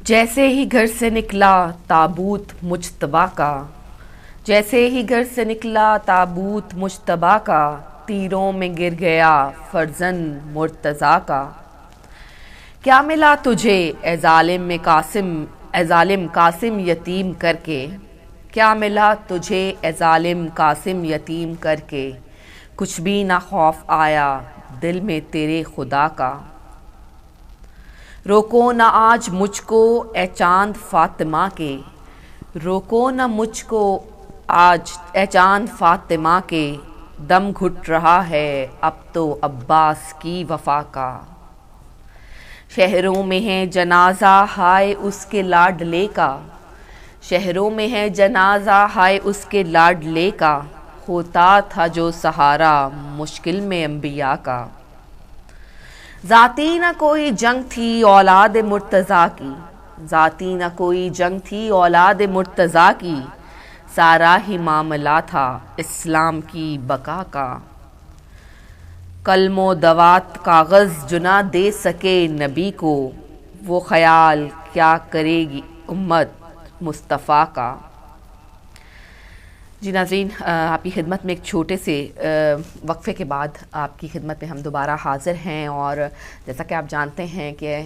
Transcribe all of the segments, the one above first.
جیسے ہی گھر سے نکلا تابوت مجتبیٰ کا، جیسے ہی گھر سے نکلا تابوت مجتبیٰ کا، تیروں میں گر گیا فرزند مرتضیٰ کا۔ کیا ملا تجھے اے ظالم قاسم یتیم کر کے، کیا ملا تجھے اے ظالم قاسم یتیم کر کے، کچھ بھی نہ خوف آیا دل میں تیرے خدا کا۔ روکو نہ آج مجھ کو اے چاند فاطمہ کے، روکو نہ مجھ کو آج اے چاند فاطمہ کے، دم گھٹ رہا ہے اب تو عباس کی وفا کا۔ شہروں میں ہے جنازہ ہائے اس کے لاڈلے کا، شہروں میں ہے جنازہ ہائے اس کے لاڈلے کا، ہوتا تھا جو سہارا مشکل میں انبیاء کا۔ ذاتی نہ کوئی جنگ تھی اولاد مرتضیٰ کی، ذاتی نہ کوئی جنگ تھی اولاد مرتضیٰ کی، سارا ہی معاملہ تھا اسلام کی بقا کا۔ قلم و دوات کاغذ جو نہ دے سکے نبی کو، وہ خیال کیا کرے گی امت مصطفیٰ کا۔ جی ناظرین، آپ کی خدمت میں ایک چھوٹے سے وقفے کے بعد آپ کی خدمت میں ہم دوبارہ حاضر ہیں، اور جیسا کہ آپ جانتے ہیں کہ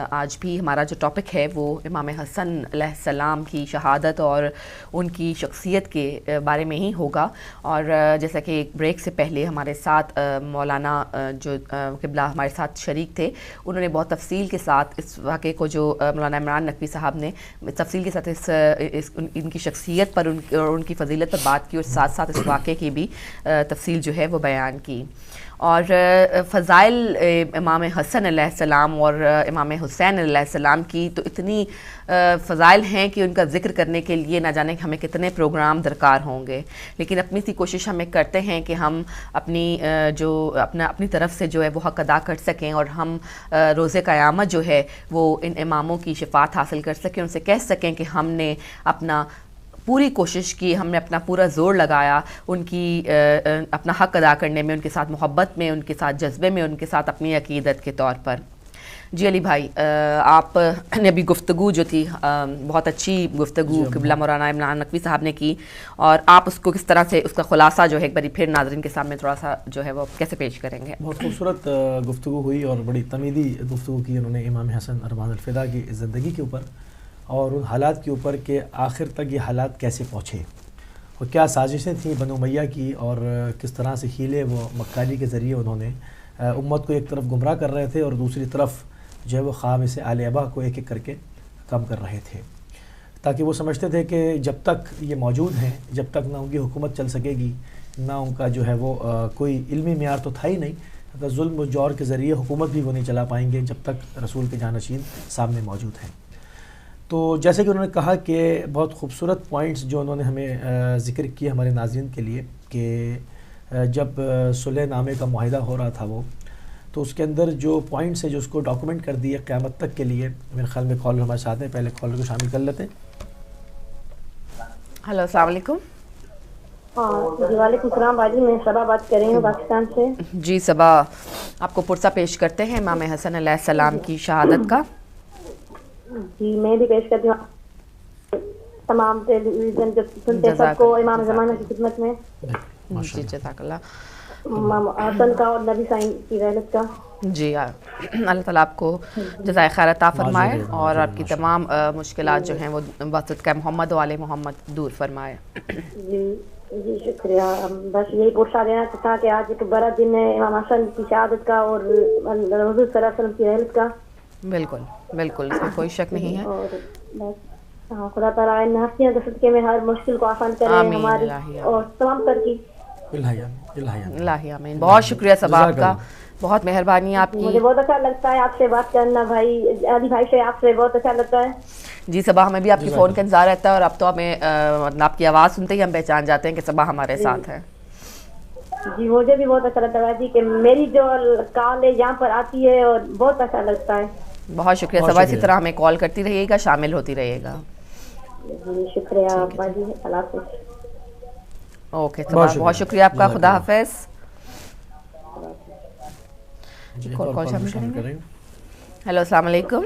آج بھی ہمارا جو ٹاپک ہے وہ امام حسن علیہ السلام کی شہادت اور ان کی شخصیت کے بارے میں ہی ہوگا۔ اور جیسا کہ ایک بریک سے پہلے ہمارے ساتھ مولانا جو قبلہ ہمارے ساتھ شریک تھے، انہوں نے بہت تفصیل کے ساتھ اس واقعے کو، جو مولانا عمران نقوی صاحب نے تفصیل کے ساتھ ان کی شخصیت پر اور ان کی فضیلت پر بات کی، اور ساتھ ساتھ اس واقعے کی بھی تفصیل جو ہے وہ بیان کی۔ اور فضائل امام حسن علیہ السلام اور امام حسین علیہ السلام کی تو اتنی فضائل ہیں کہ ان کا ذکر کرنے کے لیے نہ جانے ہمیں کتنے پروگرام درکار ہوں گے، لیکن اپنی سی کوشش ہمیں کرتے ہیں کہ ہم اپنی طرف سے جو ہے وہ حق ادا کر سکیں، اور ہم روز قیامت جو ہے وہ ان اماموں کی شفاعت حاصل کر سکیں، ان سے کہہ سکیں کہ ہم نے اپنا پوری کوشش کی، ہم نے اپنا پورا زور لگایا ان کی اپنا حق ادا کرنے میں، ان کے ساتھ محبت میں، ان کے ساتھ جذبے میں، ان کے ساتھ اپنی عقیدت کے طور پر۔ جی علی بھائی، آپ نے ابھی گفتگو جو تھی بہت اچھی گفتگو قبلہ مولانا عمران نقوی صاحب نے کی، اور آپ اس کو کس طرح سے اس کا خلاصہ جو ہے ایک باری پھر ناظرین کے سامنے تھوڑا سا جو ہے وہ کیسے پیش کریں گے؟ بہت خوبصورت گفتگو ہوئی اور بڑی تمیدی گفتگو کی انہوں نے امام حسن ارمان الفدا کی زندگی کے اوپر اور ان حالات کے اوپر کہ آخر تک یہ حالات کیسے پہنچے اور کیا سازشیں تھیں بنو امیہ کی، اور کس طرح سے ہیلے وہ مکاری کے ذریعے انہوں نے امت کو ایک طرف گمراہ کر رہے تھے اور دوسری طرف جو ہے وہ خامس آل ابا کو ایک ایک کر کے کم کر رہے تھے، تاکہ وہ سمجھتے تھے کہ جب تک یہ موجود ہیں، جب تک نہ ان کی حکومت چل سکے گی، نہ ان کا جو ہے وہ کوئی علمی معیار تو تھا ہی نہیں، اگر ظلم و جور کے ذریعے حکومت بھی وہ نہیں چلا پائیں گے جب تک رسول کے جانشین سامنے موجود ہیں۔ تو جیسے کہ انہوں نے کہا کہ بہت خوبصورت پوائنٹس جو انہوں نے ہمیں ذکر کیا ہمارے ناظرین کے لیے، کہ جب صلح نامے کا معاہدہ ہو رہا تھا وہ، تو اس کے اندر جو پوائنٹس ہیں جو اس کو ڈاکومنٹ کر دیے قیامت تک کے لیے۔ میرے خیال میں کالر ہمارے ساتھ ہیں، پہلے کالر کو شامل کر لیتے ہیں۔ ہلو، السلام علیکم۔ جی وعلیکم السلام باجی، میں صبا بات کر رہی ہوں پاکستان سے۔ جی صبا، آپ کو پرسہ پیش کرتے ہیں امام حسن علیہ السلام کی شہادت کا۔ جی میں بھی پیش کرتی ہوں تمام ٹیلی ویژن کے سنتے سب کو امام زمانہ کی خدمت میں۔ جی جزاک اللہ۔ امام حسن کا اور نبی سائن کی رحلت کا۔ جی اللہ تعالیٰ آپ کو جزائے خیر عطا فرمائے اور آپ کی تمام مشکلات جو ہیں وہ واسطہ محمد و آل محمد دور فرمائے۔ جی جی شکریہ۔ بس یہی پوچھا دینا تھا کہ آج ایک بڑا دن ہے امام حسن کی شہادت کا اور حضور صلی اللہ علیہ وسلم کی رحلت کا۔ بالکل بالکل، اس میں کوئی شک نہیں ہے۔ اور بس خدا تعالیٰ ان ہستیوں کے صدقے میں ہر مشکل کو آسان کرے ہماری اور تمام تر کی۔ الہی آمین۔ بہت شکریہ صبا آپ کا، بہت مہربانی آپ کی۔ مجھے بہت اچھا لگتا ہے آپ سے بات کرنا بھائی، علی بھائی سے آپ سے بہت اچھا لگتا ہے۔ جی صبا، ہمیں بھی آپ کی فون کا انتظار رہتا ہے، اور اب تو ہمیں آپ کی آواز سنتے ہی ہم پہچان جاتے ہیں کہ صبا ہمارے ساتھ ہے۔ جی مجھے بھی بہت اچھا لگتا ہے جی کہ میری جو کال ہے یہاں پر آتی ہے اور بہت اچھا لگتا ہے۔ بہت شکریہ صبا، اسی طرح ہمیں کال کرتی رہیے گا، شامل ہوتی رہیے گا۔ جی شکریہ باجی، اللہ حافظ۔ اوکے صبا، بہت شکریہ آپ کا، خدا حافظ۔ کال شامل کریں گے۔ ہیلو، السلام علیکم۔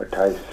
28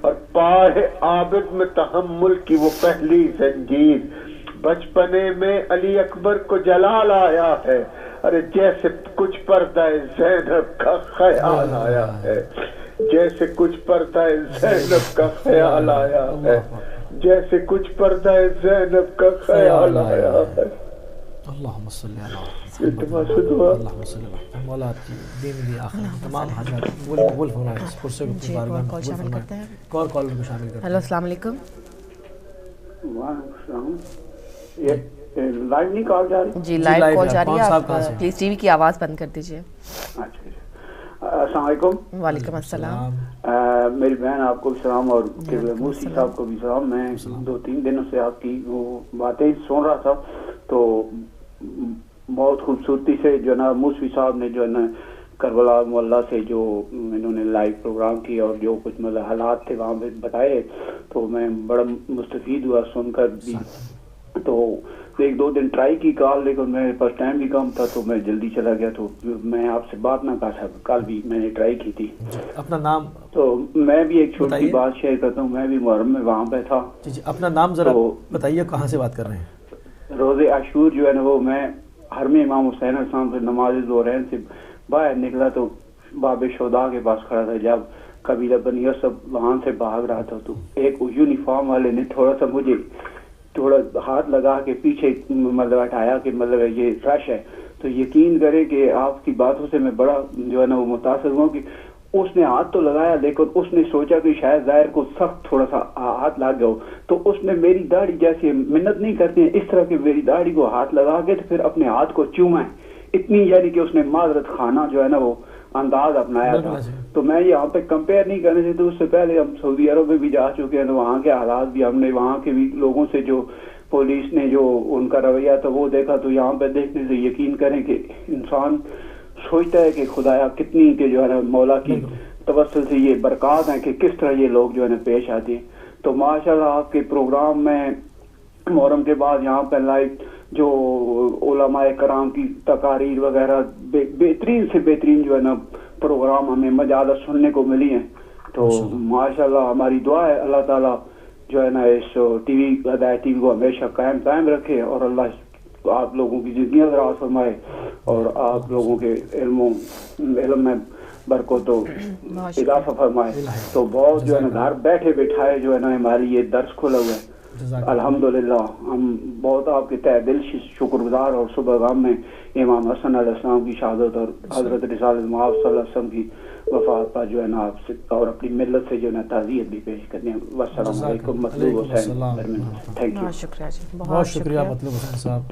اور پائے عابد میں تحمل کی وہ پہلی زنجیر. بچپنے میں علی اکبر کو جلال آیا ہے، ارے جیسے کچھ پردہ زینب کا خیال آیا ہے، جیسے کچھ پردہ زینب کا خیال آیا ہے، جیسے کچھ پردہ زینب کا خیال آیا ہے. اللہم صلی اللہم صلی مولا آپ کی دین دی آخر تمام حاجات قبول فرمائے، اس فرصے کو اپنی بارگاہ میں قبول فرمائے. کالر کو شامل کرتے ہیں. ہیلو السلام علیکم. وعلیکم السلام. یہ لائیو نہیں کال جا رہی؟ جی لائیو کال جا رہی ہے. آپ پلیز ٹی وی کی آواز بند کر دیجیے. اچھا. السلام علیکم. وعلیکم السلام. میری بہن آپ کو بھی سلام اور موسی صاحب کو بھی سلام. میں 2-3 دنوں سے آپ کی وہ باتیں سن رہا تھا تو بہت خوبصورتی سے جو ہے نا موسوی صاحب نے جو ہے نا کربلا معلیٰ سے جو انہوں نے لائیو پروگرام کیا اور جو کچھ مطلب حالات تھے وہاں پہ بتائے تو میں بڑا مستفید ہوا سن کر بھی. تو 1-2 دن ٹرائی کی کال، لیکن میرے پاس ٹائم بھی کم تھا تو میں جلدی چلا گیا تو میں آپ سے بات نہ کر سکا. کل بھی میں نے ٹرائی کی تھی. اپنا نام؟ تو میں بھی ایک چھوٹی بات شیئر کرتا ہوں. میں بھی محرم میں وہاں پہ تھا. جی اپنا نام ذرا بتائیے، کہاں سے بات کر رہے ہیں؟ روز عاشور جو ہے نا وہ میں حرم امام حسین علیہ السلام سے نماز ظہرین سے باہر نکلا تو باب شہداء کے پاس کھڑا تھا. جب قبیلہ بنی سب وہاں سے بھاگ رہا تھا تو ایک یونیفارم والے نے تھوڑا سا مجھے ہاتھ لگا کے پیچھے مطلب ہٹایا کہ مطلب یہ رش ہے. تو یقین کریں کہ آپ کی باتوں سے میں بڑا جو ہے نا وہ متاثر ہوں کہ اس نے ہاتھ تو لگایا لیکن اس نے سوچا کہ شاید ظاہر کو سخت تھوڑا سا ہاتھ لگ گیا ہو تو اس نے میری داڑھی جیسے منت نہیں کرتے ہیں اس طرح کہ میری داڑھی کو ہاتھ لگا کے تو پھر اپنے ہاتھ کو چوما ہے. اتنی یعنی کہ اس نے معذرت خانہ جو ہے نا وہ انداز اپنایا تھا. تو میں یہاں پہ کمپیئر نہیں کرنے سے تو اس سے پہلے ہم سعودی عرب میں بھی جا چکے ہیں تو وہاں کے حالات بھی ہم نے وہاں کے بھی لوگوں سے جو پولیس نے جو ان کا رویہ تھا وہ دیکھا. تو یہاں پہ دیکھنے سے یقین کریں کہ انسان سوچتا ہے کہ خدایا کتنی کہ جو ہے نا مولا کی توسل سے یہ برکات ہیں کہ کس طرح یہ لوگ جو ہے نا پیش آتے ہیں. تو ماشاءاللہ آپ کے پروگرام میں محرم کے بعد یہاں پہ لائیو جو علماء کرام کی تقاریر وغیرہ بہترین سے بہترین جو ہے نا پروگرام ہمیں مجالس سننے کو ملی ہیں. تو ماشاءاللہ ہماری دعا ہے اللہ تعالیٰ جو ہے نا اس ٹی وی ہدایت ٹی وی کو ہمیشہ قائم رکھے اور اللہ آپ لوگوں کی زندگیاں دراز فرمائے اور آپ لوگوں کے علم میں برکت و اضافہ فرمائے. تو بہت جو ہے نا گھر بیٹھے بٹھائے جو ہے نا ہماری یہ درس کھلا ہوا ہے. الحمدللہ ہم بہت آپ کے تہ دل شکر گزار اور صبح غم میں امام حسن علیہ السلام کی شہادت اور حضرت رسالت مآب صلی اللہ علیہ وسلم کی وفات پر جو ہے نا آپ سے اور اپنی ملت سے جو ہے نا تعزیت بھی پیش کرنے ہیں. والسلام علیکم مطلوب حسین. Thank you. بہت شکریہ مطلوب حسین صاحب.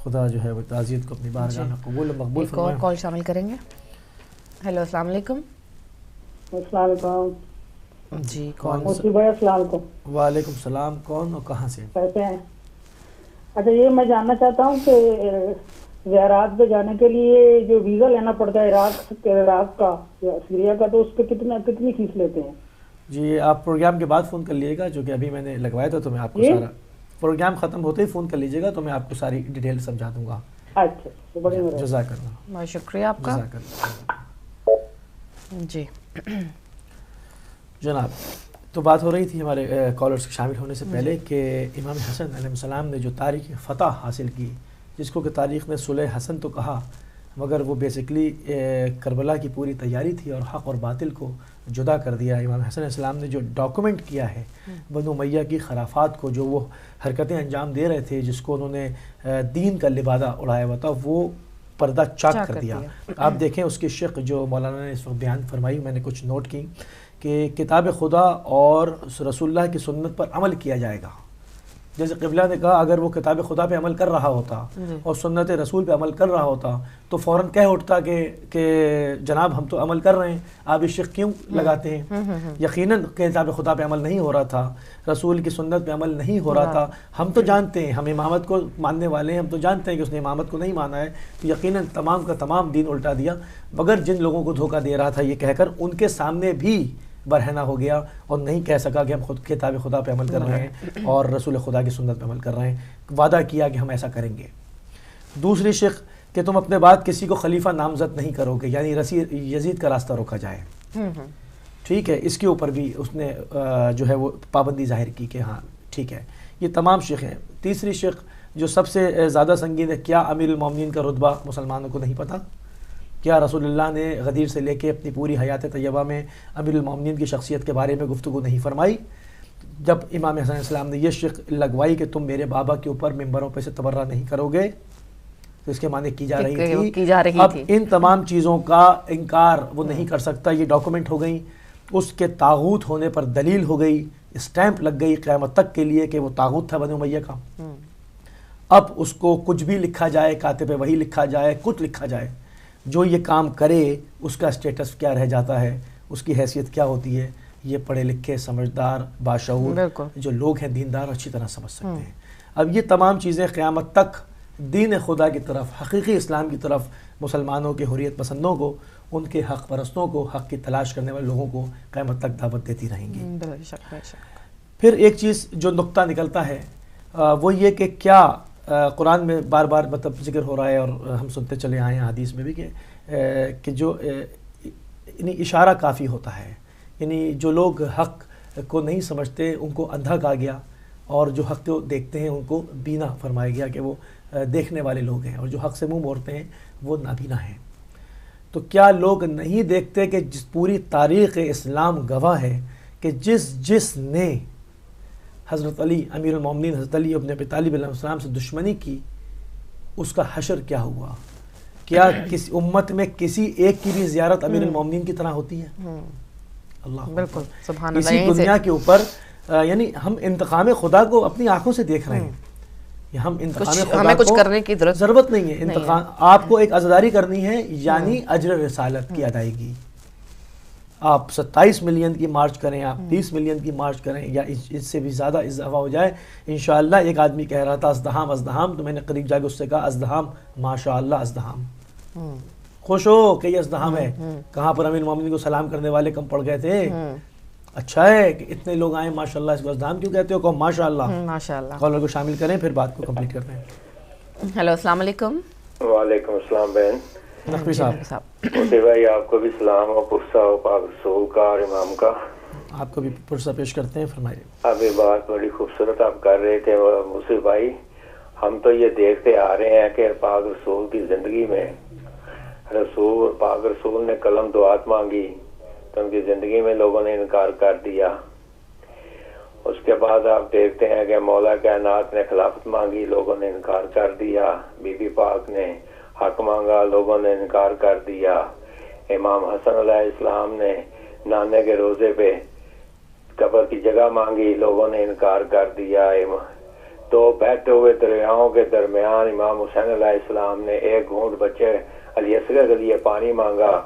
خدا جو ہے وہ تعزیت کو اپنی بارگاہ میں قبول و مقبول فرمائے. ایک اور کال شامل کریں گے. ہیلو السلام علیکم. السلام علیکم. جی کون؟ بھائی السلام علیکم. وعلیکم السلام. کون اور کہاں سے؟ کیسے ہیں؟ اچھا یہ میں جاننا چاہتا ہوں کہ زیارات پہ جانے کے لیے جو ویزا لینا پڑتا ہے عراق کا یا سیریا کا تو اس پہ کتنی فیس لیتے ہیں؟ جی آپ پروگرام کے بعد فون کر لیے گا جو کہ ابھی میں نے لگوایا تھا تو میں آپ کو سارا پروگرام ختم ہوتے ہی فون کر لیجیے گا تو میں آپ کو ساری ڈیٹیل سمجھا دوں گا. اچھا بڑی مہربانی. جزاک اللہ. بہت شکریہ آپ کا. جزاک اللہ. جی جناب تو بات ہو رہی تھی ہمارے کالرز کے شامل ہونے سے پہلے کہ امام حسن علیہ السلام نے جو تاریخ فتح حاصل کی جس کو کہ تاریخ نے صلح حسن تو کہا مگر وہ بیسکلی کربلا کی پوری تیاری تھی اور حق اور باطل کو جدا کر دیا. امام حسن علیہ السلام نے جو ڈاکومنٹ کیا ہے بنو امیہ کی خرافات کو جو وہ حرکتیں انجام دے رہے تھے جس کو انہوں نے دین کا لبادہ اڑایا ہوا تھا وہ پردہ چاک کر دیا. آپ دیکھیں اس کی شق جو مولانا نے اس وقت بیان فرمائی میں نے کچھ نوٹ کی کہ کتاب خدا اور رسول اللہ کی سنت پر عمل کیا جائے گا. جیسے قبلہ نے کہا اگر وہ کتاب خدا پہ عمل کر رہا ہوتا اور سنت رسول پہ عمل کر رہا ہوتا تو فوراً کہہ اٹھتا کہ جناب ہم تو عمل کر رہے ہیں آپ اس شق کیوں لگاتے ہیں. یقیناً کتاب خدا پہ عمل نہیں ہو رہا تھا رسول کی سنت پہ عمل نہیں ہو رہا تھا. ہم تو جانتے ہیں ہم امامت کو ماننے والے ہیں ہم تو جانتے ہیں کہ اس نے امامت کو نہیں مانا ہے تو یقیناً تمام کا تمام دین الٹا دیا. مگر جن لوگوں کو دھوکہ دے رہا تھا یہ کہہ کر ان کے سامنے بھی برہنہ ہو گیا اور نہیں کہہ سکا کہ ہم خود کتاب خدا پہ عمل کر رہے ہیں اور رسول خدا کی سنت پہ عمل کر رہے ہیں. وعدہ کیا کہ ہم ایسا کریں گے. دوسری شق کہ تم اپنے بعد کسی کو خلیفہ نامزد نہیں کرو گے یعنی یزید کا راستہ روکا جائے. ٹھیک ہے، اس کے اوپر بھی اس نے جو ہے وہ پابندی ظاہر کی کہ ہاں ٹھیک ہے. یہ تمام شق ہیں. تیسری شق جو سب سے زیادہ سنگین ہے، کیا امیر المومنین کا رتبہ مسلمانوں کو نہیں پتہ؟ کیا رسول اللہ نے غدیر سے لے کے اپنی پوری حیات طیبہ میں امیر المومنین کی شخصیت کے بارے میں گفتگو نہیں فرمائی؟ جب امام حسن علیہ السلام نے یہ شق لگوائی کہ تم میرے بابا کے اوپر ممبروں پہ سے تبرہ نہیں کرو گے، تو اس کے معنی کی جا رہی تھی. اب ان تمام چیزوں کا انکار وہ نہیں کر سکتا. یہ ڈاکومنٹ ہو گئی، اس کے طاغوت ہونے پر دلیل ہو گئی، اسٹیمپ لگ گئی قیامت تک کے لیے کہ وہ طاغوت تھا بنو امیہ کا. اب اس کو کچھ بھی لکھا جائے، کاتب وہی لکھا جائے، کچھ لکھا جائے، جو یہ کام کرے اس کا اسٹیٹس کیا رہ جاتا ہے، اس کی حیثیت کیا ہوتی ہے، یہ پڑھے لکھے سمجھدار باشعور جو لوگ ہیں دیندار اچھی طرح سمجھ سکتے ہیں. اب یہ تمام چیزیں قیامت تک دین خدا کی طرف، حقیقی اسلام کی طرف مسلمانوں کے حریت پسندوں کو، ان کے حق پرستوں کو، حق کی تلاش کرنے والے لوگوں کو قیامت تک دعوت دیتی رہیں گی. پھر ایک چیز جو نقطہ نکلتا ہے وہ یہ کہ کیا قرآن میں بار بار مطلب ذکر ہو رہا ہے اور ہم سنتے چلے آئے ہیں حدیث میں بھی کہ جو یعنی اشارہ کافی ہوتا ہے، یعنی جو لوگ حق کو نہیں سمجھتے ان کو اندھا کہا گیا، اور جو حق کو دیکھتے ہیں ان کو بینا فرمایا گیا کہ وہ دیکھنے والے لوگ ہیں، اور جو حق سے منہ موڑتے ہیں وہ نابینا ہیں. تو کیا لوگ نہیں دیکھتے کہ جس پوری تاریخ اسلام گواہ ہے کہ جس نے حضرت علی امیر المومنین حضرت علی ابن ابی طالب علیہ السلام سے دشمنی کی، اس کا حشر کیا ہوا؟ کیا کسی امت میں کسی ایک کی بھی زیارت امیر المومنین کی طرح ہوتی ہے؟ اللہ بالکل سبحان اللہ. اسی دنیا کے اوپر یعنی ہم انتقام خدا کو اپنی آنکھوں سے دیکھ رہے ہیں. ہم انتقام خدا ہمیں کچھ کرنے کی ضرورت نہیں ہے. انتقام آپ کو ایک عزاداری کرنی ہے، یعنی اجر رسالت کی ادائیگی. آپ 27 ملین کی مارچ کریں، آپ 30 ملین کی مارچ کریں، یا اس سے بھی زیادہ اضافہ ہو جائے. انشاءاللہ ایک آدمی کہہ رہا تھا ازدحام، تو میں نے قریب جا کے اس سے کہا ازدحام ماشاءاللہ ازدحام، خوش ہو کہ یہ ازدحام ہے. کہاں پر امیر المومنین کو سلام کرنے والے کم پڑ گئے تھے. اچھا ہے کہ اتنے لوگ آئے ماشاءاللہ. اس کو ازدحام کیوں کہتے ہو؟ کہ ماشاءاللہ. کالر کو شامل کریں پھر بات کو کمپلیٹ کرتے ہیں. ہیلو السلام علیکم. وعلیکم السلام بہن. نقوی صاحب موتی بھائی آپ کو بھی سلام ہو، پرسہ ہو پاک رسول کا اور امام کا. آپ کو بھی پرسہ پیش کرتے ہیں، فرمائیے. ابھی بات بڑی خوبصورت آپ کر رہے تھے موسی بھائی. ہم تو یہ دیکھتے آ رہے ہیں کہ پاک رسول کی زندگی میں پاک رسول نے قلم دعات مانگی تو ان کی زندگی میں لوگوں نے انکار کر دیا. اس کے بعد آپ دیکھتے ہیں کہ مولا کائنات نے خلافت مانگی، لوگوں نے انکار کر دیا. بی بی پاک نے حق مانگا، لوگوں نے انکار کر دیا. امام حسن علیہ السلام نے نانے کے روزے پہ قبر کی جگہ مانگی، لوگوں نے انکار کر دیا. تو بہتے ہوئے دریاؤں کے درمیان امام حسین علیہ السلام نے ایک گھونٹ بچے علی اصغر کے لیے پانی مانگا،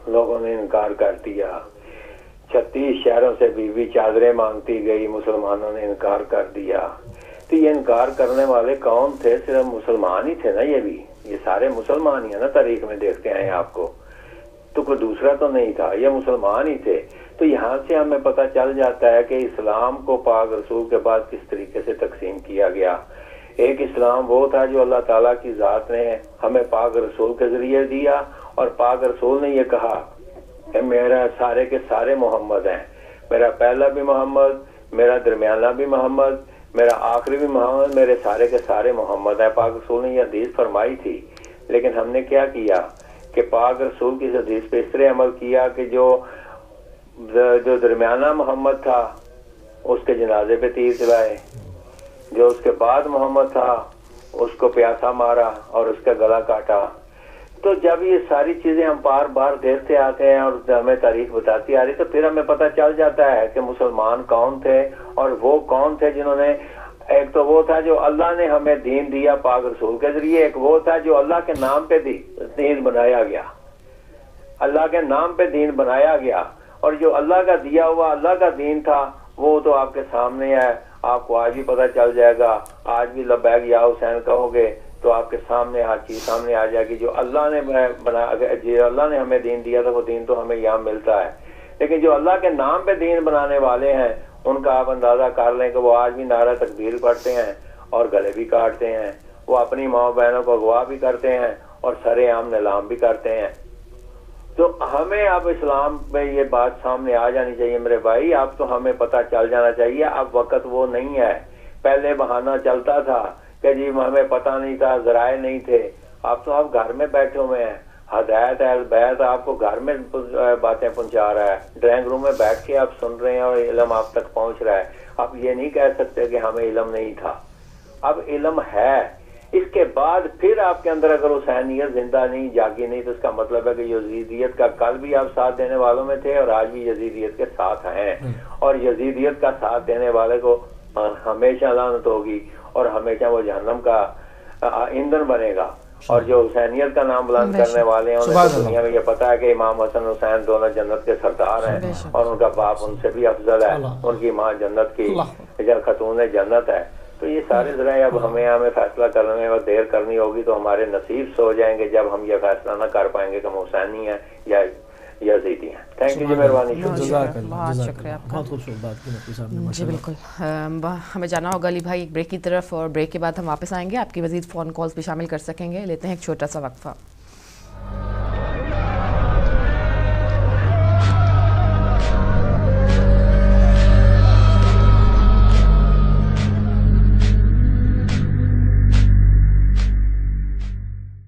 لوگوں نے انکار کر دیا. 36 شہروں سے بیوی چادریں مانگتی گئی، مسلمانوں نے انکار کر دیا. تو یہ انکار کرنے والے کون تھے؟ صرف مسلمان ہی تھے نا. یہ سارے مسلمان ہی ہیں نا، تاریخ میں دیکھتے ہیں آپ کو. تو کوئی دوسرا تو نہیں تھا، یہ مسلمان ہی تھے. تو یہاں سے ہمیں پتہ چل جاتا ہے کہ اسلام کو پاک رسول کے بعد کس طریقے سے تقسیم کیا گیا. ایک اسلام وہ تھا جو اللہ تعالیٰ کی ذات نے ہمیں پاک رسول کے ذریعے دیا، اور پاک رسول نے یہ کہا کہ میرا سارے کے سارے محمد ہیں. میرا پہلا بھی محمد، میرا درمیانہ بھی محمد، میرا آخری بھی محمد، میرے سارے کے سارے محمد ہیں. پاک رسول نے یہ حدیث فرمائی تھی. لیکن ہم نے کیا کیا کہ پاک رسول کی حدیث پہ اس طرح عمل کیا کہ جو درمیانہ محمد تھا اس کے جنازے پہ تیر چلائے، جو اس کے بعد محمد تھا اس کو پیاسا مارا اور اس کا گلا کاٹا. تو جب یہ ساری چیزیں ہم بار بار دیکھتے آتے ہیں اور ہمیں تاریخ بتاتی آ رہی، تو پھر ہمیں پتہ چل جاتا ہے کہ مسلمان کون تھے اور وہ کون تھے جنہوں نے، ایک تو وہ تھا جو اللہ نے ہمیں دین دیا پاک رسول کے ذریعے، ایک وہ تھا جو اللہ کے نام پہ دین بنایا گیا، اللہ کے نام پہ دین بنایا گیا. اور جو اللہ کا دیا ہوا اللہ کا دین تھا وہ تو آپ کے سامنے ہے. آپ کو آج بھی پتہ چل جائے گا. آج بھی لبیک یا حسین کہو گے تو آپ کے سامنے ہر چیز سامنے آ جائے گی. جو اللہ نے بنایا، جو اللہ نے ہمیں دین دیا تھا وہ دین تو ہمیں یہاں ملتا ہے. لیکن جو اللہ کے نام پہ دین بنانے والے ہیں ان کا آپ اندازہ کر لیں کہ وہ آج بھی نعرہ تکبیر پڑھتے ہیں اور گلے بھی کاٹتے ہیں. وہ اپنی ماں بہنوں کو اغوا بھی کرتے ہیں اور سرے عام نیلام بھی کرتے ہیں. تو ہمیں اب اسلام میں یہ بات سامنے آ جانی چاہیے میرے بھائی. اب تو ہمیں پتہ چل جانا چاہیے. اب وقت وہ نہیں ہے. پہلے بہانہ چلتا تھا کہ جی ہمیں پتہ نہیں تھا, ذرائع نہیں تھے. اب تو آپ گھر میں بیٹھے ہوئے ہیں. ہدایت اہل بیت آپ کو گھر میں باتیں پہنچا رہا ہے, ڈرائنگ روم میں بیٹھ کے آپ سن رہے ہیں اور علم آپ تک پہنچ رہا ہے. آپ یہ نہیں کہہ سکتے کہ ہمیں علم نہیں تھا. اب علم ہے. اس کے بعد پھر آپ کے اندر اگر حسینیت زندہ نہیں, جاگی نہیں, تو اس کا مطلب ہے کہ یزیدیت کا کل بھی آپ ساتھ دینے والوں میں تھے اور آج بھی یزیدیت کے ساتھ ہیں, اور یزیدیت کا ساتھ دینے والے کو ہمیشہ لعنت ہوگی اور ہمیشہ وہ جہنم کا ایندھن بنے گا. اور جو حسینیت کا نام بلند کرنے والے ہیں انہیں تو دنیا میں یہ پتا ہے کہ امام حسن حسین دونوں جنت کے سردار ہیں, اور ان کا باپ ان سے بھی افضل ہے, ان کی ماں جنت کی خاتون جنت ہے. تو یہ سارے ذرائع اب ہمیں فیصلہ کرنے میں دیر کرنی ہوگی, تو ہمارے نصیب سے ہو جائیں گے جب ہم یہ فیصلہ نہ کر پائیں گے کہ ہم حسینی ہیں یا یزیدی ہیں. تھینک یو جی, مہربانی. بہت شکریہ آپ کا. بہت خوبصورت بات کی مفتی صاحب نے. جی بالکل. ہمیں جانا ہوگا علی بھائی ایک بریک کی طرف, اور بریک کے بعد ہم واپس آئیں گے. آپ کی مزید فون کالز بھی شامل کر سکیں گے. لیتے ہیں ایک چھوٹا سا وقفہ.